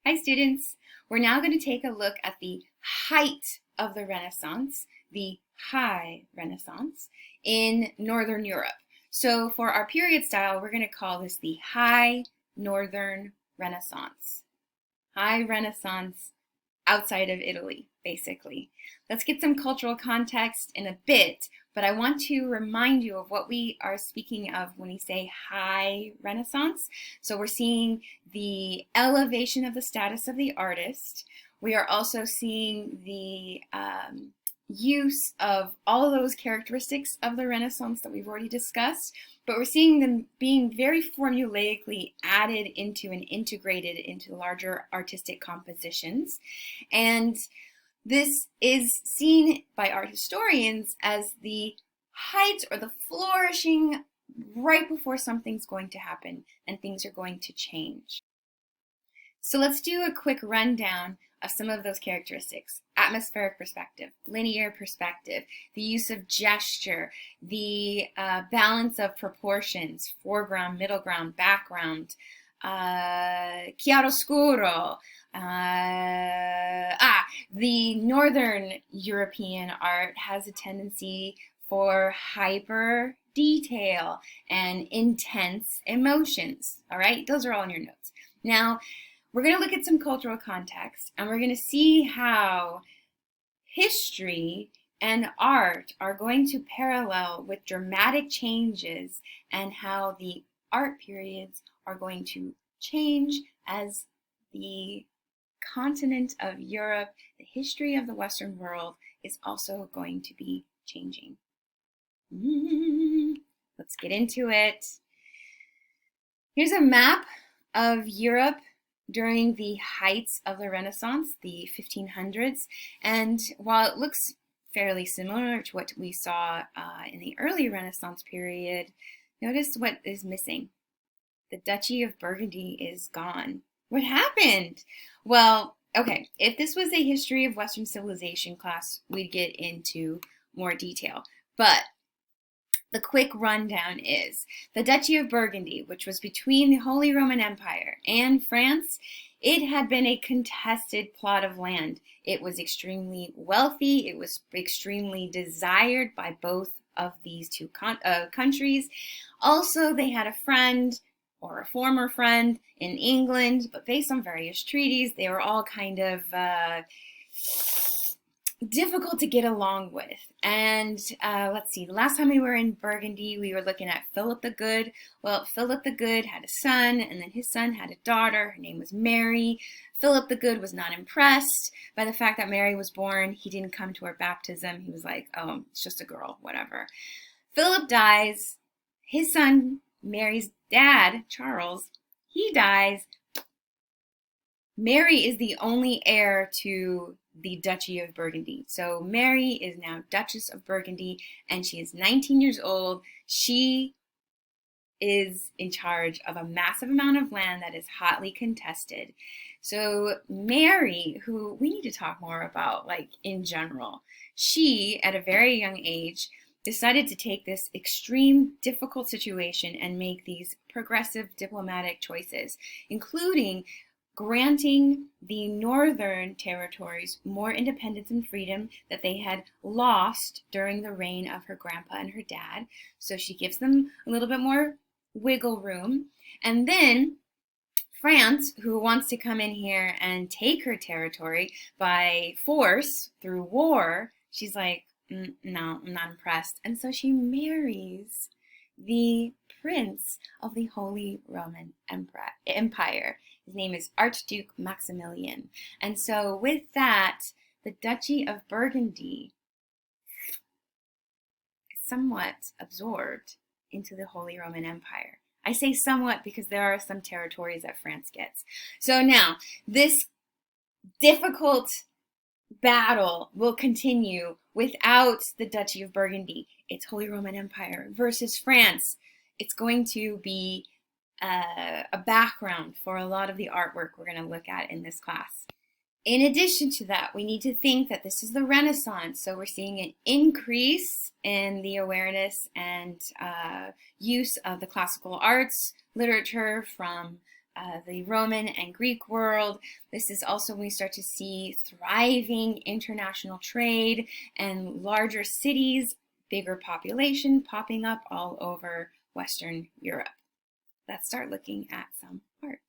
Hi students, we're now going to take a look at the height of the Renaissance, the High Renaissance, in Northern Europe. So for our period style, we're going to call this the High Northern Renaissance. High Renaissance outside of Italy, basically. Let's get some cultural context in a bit, but I want to remind you of what we are speaking of when we say high Renaissance. So we're seeing the elevation of the status of the artist. We are also seeing the use of all of those characteristics of the Renaissance that we've already discussed, but we're seeing them being very formulaically added into and integrated into larger artistic compositions. And this is seen by art historians as the height or the flourishing right before something's going to happen and things are going to change. So let's do a quick rundown of some of those characteristics. Atmospheric perspective, linear perspective, the use of gesture, the balance of proportions, foreground, middle ground, background, chiaroscuro. The Northern European art has a tendency for hyper detail and intense emotions. All right, those are all in your notes. Now, we're going to look at some cultural context, and we're going to see how history and art are going to parallel with dramatic changes and how the art periods are going to change as the continent of Europe, the history of the Western world, is also going to be changing. Let's get into it. Here's a map of Europe during the heights of the Renaissance, the 1500s, and while it looks fairly similar to what we saw in the early Renaissance period, notice what is missing. The Duchy of Burgundy is gone. What happened? Well, okay, if this was a history of Western civilization class, we'd get into more detail, but the quick rundown is the Duchy of Burgundy, which was between the Holy Roman Empire and France. It had been a contested plot of land. It was extremely wealthy. It was extremely desired by both of these two countries. Also, they had a friend or a former friend in England, but based on various treaties, they were all kind of difficult to get along with. And let's see, the last time we were in Burgundy, we were looking at Philip the Good. Well, Philip the Good had a son, and then his son had a daughter. Her name was Mary. Philip the Good was not impressed by the fact that Mary was born. He didn't come to her baptism. He was like, oh, it's just a girl, whatever. Philip dies. His son, Mary's dad, Charles, he dies. Mary is the only heir to the Duchy of Burgundy. So Mary is now Duchess of Burgundy, and she is 19 years old. She is in charge of a massive amount of land that is hotly contested. So Mary, who we need to talk more about, like in general, she, at a very young age, decided to take this extreme difficult situation and make these progressive diplomatic choices, including granting the northern territories more independence and freedom that they had lost during the reign of her grandpa and her dad. So she gives them a little bit more wiggle room. And then France, who wants to come in here and take her territory by force through war, she's like, no, I'm not impressed. And so she marries the prince of the Holy Roman Empire. His name is Archduke Maximilian. And so with that, the Duchy of Burgundy is somewhat absorbed into the Holy Roman Empire. I say somewhat because there are some territories that France gets. So now, this difficult battle will continue without the Duchy of Burgundy. It's Holy Roman Empire versus France. It's going to be a background for a lot of the artwork we're going to look at in this class. In addition to that, we need to think that this is the Renaissance, so we're seeing an increase in the awareness and use of the classical arts literature from the Roman and Greek world. This is also when we start to see thriving international trade and larger cities, bigger population popping up all over Western Europe. Let's start looking at some art.